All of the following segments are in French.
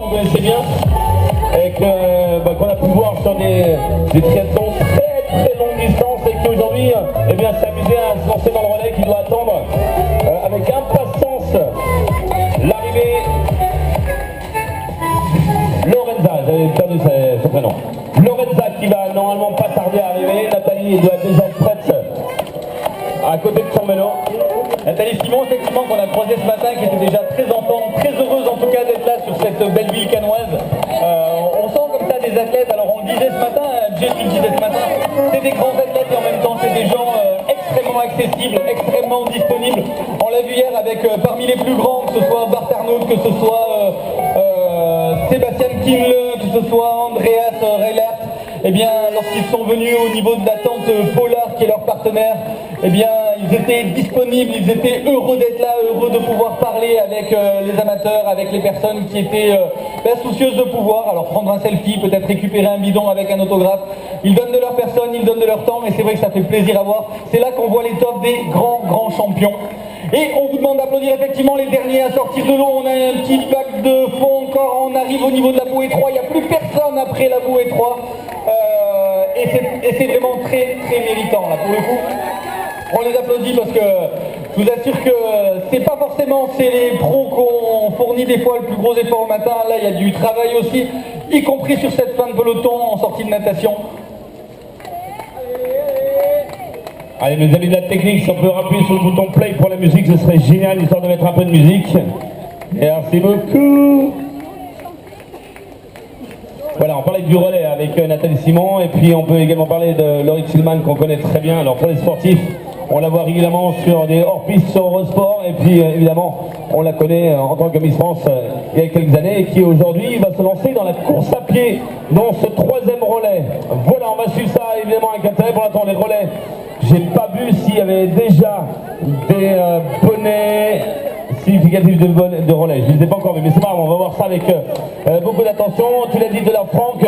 Vous connaissez bien et qu'on a pu voir sur des triathlons très longue distance et qui aujourd'hui s'est amusé à se lancer dans le relais qui doit attendre avec impatience l'arrivée Lorenza, j'avais perdu son prénom. Lorenza qui va normalement pas tarder à arriver. Nathalie doit déjà être prête à côté de son vélo. Nathalie Simon, effectivement, qu'on a croisé ce matin, qui était déjà très en forme, très heureuse en tout cas d'être là sur cette belle ville canoise. On sent comme ça des athlètes, alors on le disait ce matin, Jay qui le disait ce matin, c'est des grands athlètes et en même temps c'est des gens extrêmement accessibles, extrêmement disponibles. On l'a vu hier avec parmi les plus grands, que ce soit Bart Arnault, que ce soit Sébastien Kingle, que ce soit Andreas Reilert. Eh bien, lorsqu'ils sont venus au niveau de la tente Polar, qui est leur partenaire, eh bien, ils étaient disponibles, ils étaient heureux d'être là, heureux de pouvoir parler avec les amateurs, avec les personnes qui étaient soucieuses de pouvoir. Alors prendre un selfie, peut-être récupérer un bidon avec un autographe. Ils donnent de leur personne, ils donnent de leur temps, mais c'est vrai que ça fait plaisir à voir. C'est là qu'on voit les tops des grands champions. Et on vous demande d'applaudir effectivement les derniers à sortir de l'eau. On a un petit bac de fond encore, on arrive au niveau de la bouée 3, il n'y a plus personne après la bouée 3. Et c'est vraiment très méritant là pour le coup. On les applaudit parce que je vous assure que c'est pas forcément c'est les pros qu'on fournit des fois le plus gros effort le matin. Là il y a du travail aussi, y compris sur cette fin de peloton en sortie de natation. Allez mes amis de la technique, si on peut rappuyer sur le bouton play pour la musique, ce serait génial, histoire de mettre un peu de musique. Merci beaucoup. Voilà, on parlait du relais avec Nathalie Simon et puis on peut également parler de Laurie Tillman qu'on connaît très bien. Alors pour les sportifs, on la voit régulièrement sur des hors-pistes sur Eurosport et puis évidemment on la connaît en tant que Miss France il y a quelques années et qui aujourd'hui va se lancer dans la course à pied dans ce troisième relais. Voilà, on va suivre ça évidemment avec intérêt. Pour l'instant les relais, j'ai pas vu s'il y avait déjà des bonnets significatif de relais, je ne les ai pas encore vus, mais c'est pas grave, on va voir ça avec beaucoup d'attention. Tu l'as dit de la Franck,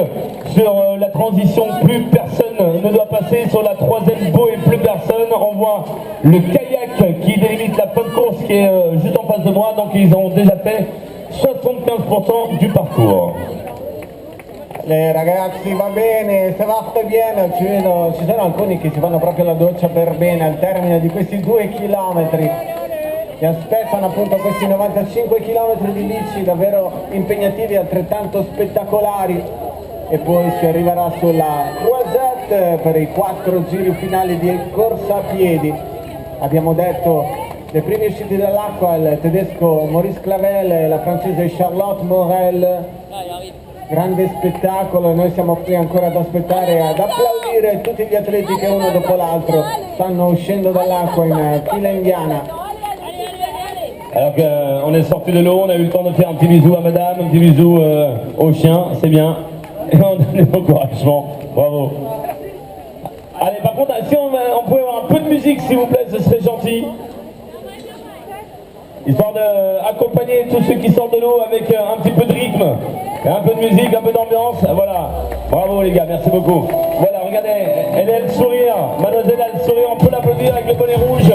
sur la transition, plus personne ne doit passer sur la troisième bouée, plus personne. On voit le kayak qui délimite la fin de course qui est juste en face de moi, donc ils ont déjà fait 75% du parcours. Le ragazzi va bene, se va bene, ci sono alcuni che si fanno proprio la doccia per bene al termine di questi 2 chilometri. Ti aspettano appunto questi 95 km di bici davvero impegnativi, altrettanto spettacolari, e poi si arriverà sulla Croisette per i 4 giri finali di corsa a piedi. Abbiamo detto le prime uscite dall'acqua, il tedesco Maurice Clavel e la francese Charlotte Morel. Grande spettacolo, noi siamo qui ancora ad aspettare, ad applaudire tutti gli atleti che uno dopo l'altro stanno uscendo dall'acqua in fila indiana. Alors qu'on est sorti de l'eau, on a eu le temps de faire un petit bisou à madame, un petit bisou au chien, c'est bien. Et on donne des encouragements, bravo. Allez, par contre, si on pouvait avoir un peu de musique s'il vous plaît, ce serait gentil. Histoire d'accompagner tous ceux qui sortent de l'eau avec un petit peu de rythme, et un peu de musique, un peu d'ambiance, voilà. Bravo les gars, merci beaucoup. Voilà, regardez, elle a le sourire, mademoiselle a le sourire, on peut l'applaudir avec le bonnet rouge.